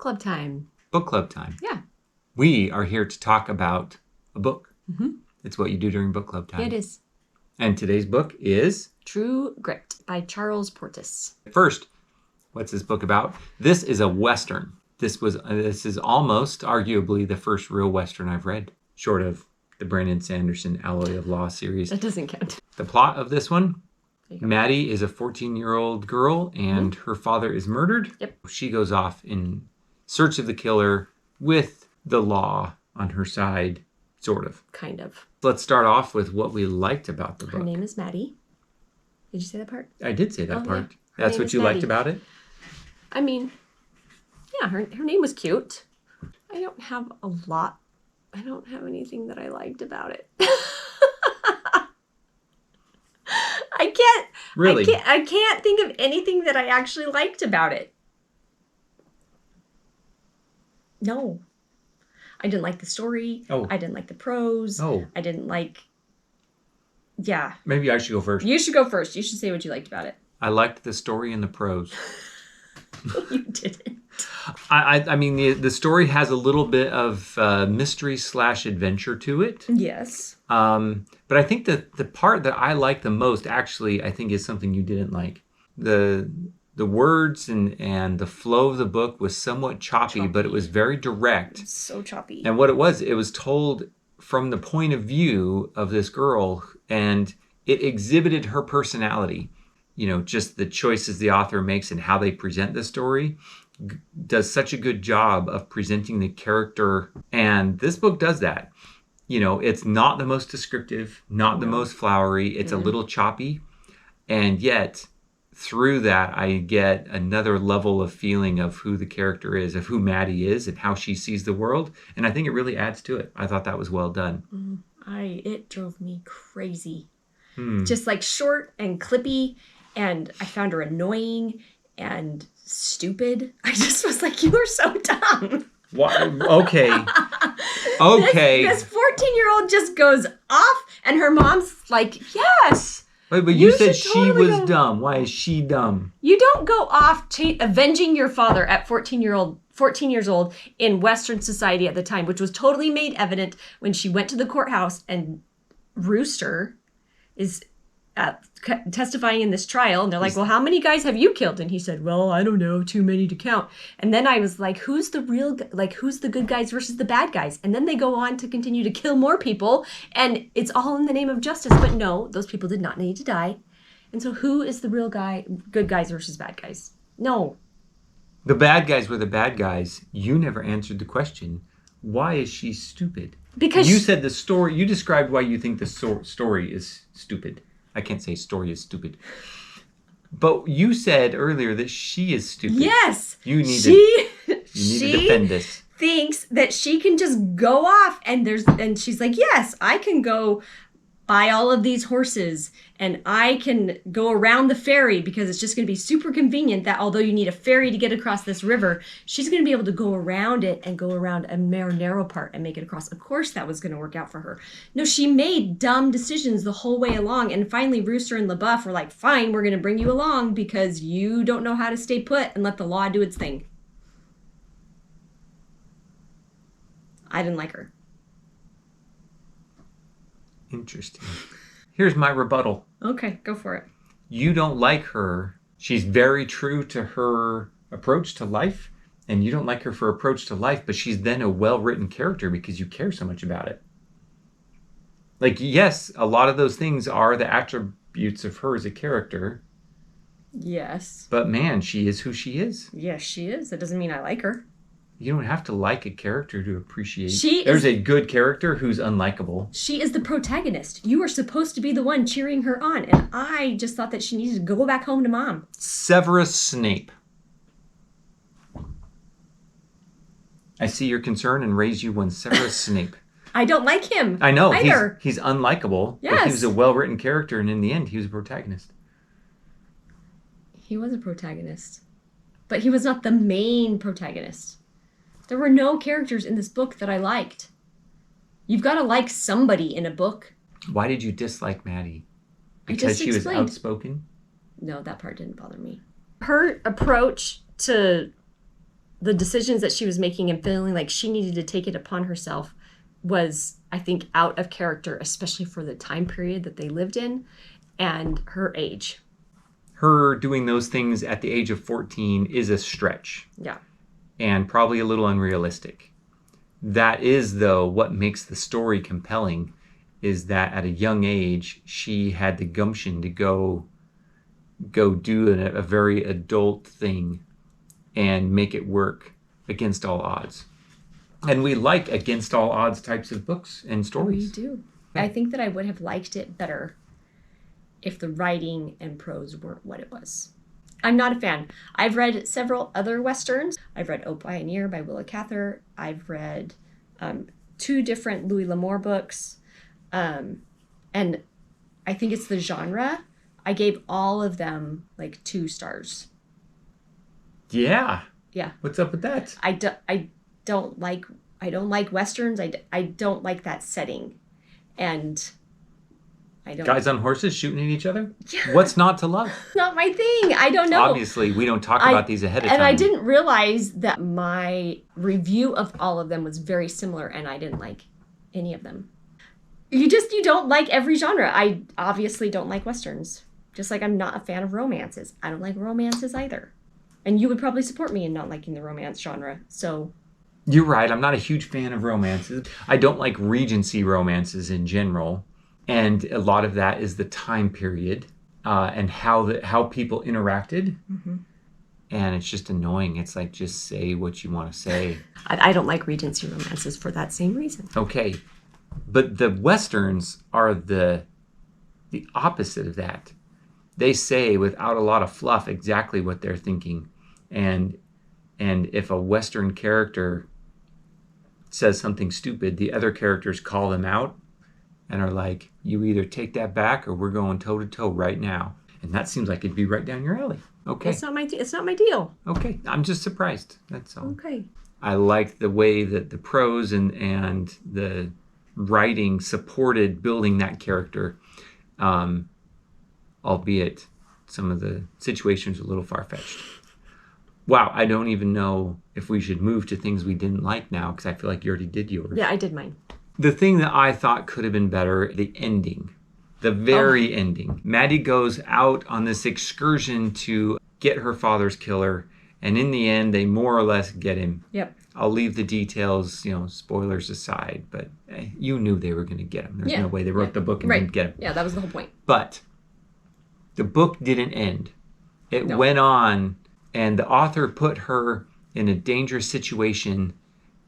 club time. Book club time. Yeah. We are here to talk about a book. Mm-hmm. It's what you do during book club time. Yeah, it is. And today's book is... True Grit by Charles Portis. First, what's this book about? This is a Western. This is almost, arguably, the first real Western I've read, short of the Brandon Sanderson Alloy of Law series. That doesn't count. The plot of this one, Maddie is a 14-year-old girl and her father is murdered. Yep. She goes off in search of the killer with the law on her side, sort of. Kind of. Let's start off with what we liked about the book. Her name is Maddie. Did you say that part? I did say that part. Yeah. That's what you liked about it? I mean, yeah, her name was cute. I don't have anything that I liked about it. I can't think of anything that I actually liked about it. No. I didn't like the story. Oh. I didn't like the prose. Oh. I didn't like... Yeah. Maybe I should go first. You should go first. You should say what you liked about it. I liked the story and the prose. You didn't. I mean, the story has a little bit of mystery / adventure to it. Yes. But I think that the part that I like the most, actually, I think is something you didn't like. The words and the flow of the book was somewhat choppy, but it was very direct. It's so choppy. And what it was told from the point of view of this girl, and it exhibited her personality. You know, just the choices the author makes and how they present the story does such a good job of presenting the character. And this book does that. You know, it's not the most descriptive, not the most flowery. It's a little choppy. And yet, through that, I get another level of feeling of who the character is, of who Maddie is and how she sees the world. And I think it really adds to it. I thought that was well done. It drove me crazy. Just like short and clippy. And I found her annoying and stupid. I just was like, you are so dumb. What? Okay. Okay. This 14-year-old just goes off and her mom's like, yes. Wait, but you said she was dumb. Why is she dumb? You don't go off avenging your father at 14 years old in Western society at the time, which was totally made evident when she went to the courthouse and Rooster is testifying in this trial, and they're like, well, how many guys have you killed? And he said, well, I don't know, too many to count. And then I was like, who's the good guys versus the bad guys? And then they go on to continue to kill more people, and it's all in the name of justice. But no, those people did not need to die. And so who is the real good guys versus bad guys? No. The bad guys were the bad guys. You never answered the question. Why is she stupid? Because you said the story, you described why you think the story is stupid. I can't say story is stupid. But you said earlier that she is stupid. Yes. You need to defend this. Thinks that she can just go off and she's like, yes, I can go buy all of these horses and I can go around the ferry because it's just going to be super convenient that although you need a ferry to get across this river, she's going to be able to go around it and go around a more narrow part and make it across. Of course that was going to work out for her. No, she made dumb decisions the whole way along, and finally Rooster and LaBeouf were like, fine, we're going to bring you along because you don't know how to stay put and let the law do its thing. I didn't like her. Interesting. Here's my rebuttal. Okay, go for it. You don't like her. She's very true to her approach to life, and you don't like her for approach to life, but she's then a well-written character because you care so much about it. Like, yes, a lot of those things are the attributes of her as a character. Yes. But man, she is who she is. Yes, she is. That doesn't mean I like her. You don't have to like a character to appreciate. There's a good character who's unlikable. She is the protagonist. You are supposed to be the one cheering her on. And I just thought that she needed to go back home to mom. Severus Snape. I see your concern and raise you one. Severus Snape. I don't like him. I know. Either. He's unlikable. Yes. But he was a well-written character, and in the end, he was a protagonist. He was a protagonist. But he was not the main protagonist. There were no characters in this book that I liked. You've got to like somebody in a book. Why did you dislike Maddie? Because she was outspoken? No, that part didn't bother me. Her approach to the decisions that she was making and feeling like she needed to take it upon herself was, I think, out of character, especially for the time period that they lived in and her age. Her doing those things at the age of 14 is a stretch. Yeah. And probably a little unrealistic. That is, though, what makes the story compelling, is that at a young age, she had the gumption to go do a very adult thing and make it work against all odds. And we like against all odds types of books and stories. We do. I think that I would have liked it better if the writing and prose weren't what it was. I'm not a fan. I've read several other Westerns. I've read O Pioneer by Willa Cather. I've read 2 different Louis L'Amour books. And I think it's the genre. I gave all of them like 2 stars. Yeah. Yeah. What's up with that? I don't like Westerns. I don't like that setting. And I don't. Guys on horses shooting at each other? What's not to love? Not my thing. I don't know. Obviously, we don't talk about these ahead of time. And I didn't realize that my review of all of them was very similar, and I didn't like any of them. You don't like every genre. I obviously don't like Westerns. Just like I'm not a fan of romances. I don't like romances either. And you would probably support me in not liking the romance genre. So you're right. I'm not a huge fan of romances. I don't like Regency romances in general. And a lot of that is the time period and how people interacted. Mm-hmm. And it's just annoying. It's like, just say what you want to say. I don't like Regency romances for that same reason. Okay. But the Westerns are the opposite of that. They say without a lot of fluff exactly what they're thinking. And if a Western character says something stupid, the other characters call them out and are like, you either take that back or we're going toe to toe right now. And that seems like it'd be right down your alley. Okay. It's not my deal. Okay. I'm just surprised. That's all. Okay. I like the way that the prose and the writing supported building that character, albeit some of the situations are a little far-fetched. Wow, I don't even know if we should move to things we didn't like now, because I feel like you already did yours. Yeah, I did mine. The thing that I thought could have been better, the ending. The very ending. Maddie goes out on this excursion to get her father's killer, and in the end, they more or less get him. Yep. I'll leave the details, spoilers aside, but you knew they were going to get him. There's no way they wrote the book and didn't get him. Yeah, that was the whole point. But the book didn't end. It went on, and the author put her in a dangerous situation,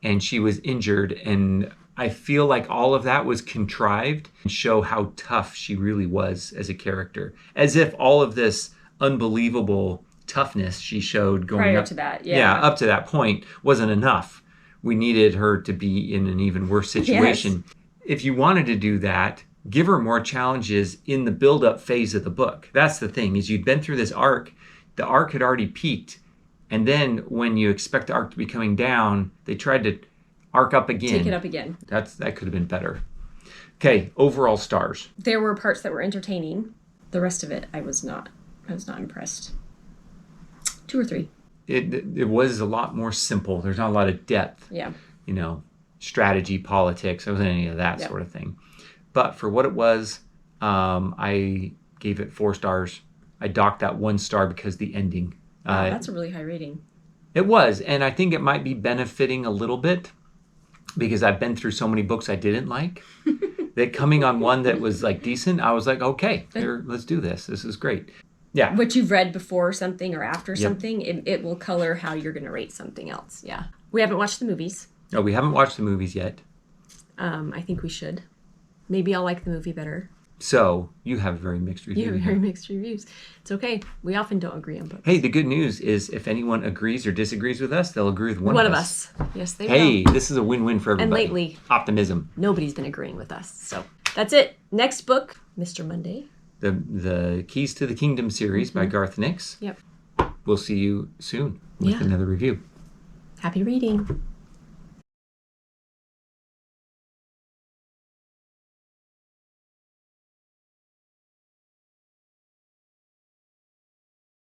and she was injured, and I feel like all of that was contrived to show how tough she really was as a character. As if all of this unbelievable toughness she showed going prior up to that, up to that point wasn't enough. We needed her to be in an even worse situation. Yes. If you wanted to do that, give her more challenges in the build-up phase of the book. That's the thing, is you'd been through this arc. The arc had already peaked. And then when you expect the arc to be coming down, they tried to arc up again. Take it up again. That could have been better. Okay, overall stars. There were parts that were entertaining. The rest of it, I was not impressed. 2 or 3. It was a lot more simple. There's not a lot of depth. Yeah. Strategy, politics. There wasn't any of that sort of thing. But for what it was, I gave it 4 stars. I docked that 1 star because the ending. Wow, that's a really high rating. It was. And I think it might be benefiting a little bit because I've been through so many books I didn't like that coming on one that was like decent, I was like, okay, here, let's do this. This is great. Yeah. What you've read before something or after something, it will color how you're going to rate something else. Yeah. We haven't watched the movies. No, we haven't watched the movies yet. I think we should. Maybe I'll like the movie better. So, you have very mixed reviews. You have very mixed reviews. It's okay. We often don't agree on books. Hey, the good news is if anyone agrees or disagrees with us, they'll agree with one of us. Yes, they will. Hey, this is a win-win for everybody. And lately, optimism. Nobody's been agreeing with us. So, that's it. Next book, Mr. Monday. The Keys to the Kingdom series by Garth Nix. Yep. We'll see you soon with another review. Happy reading.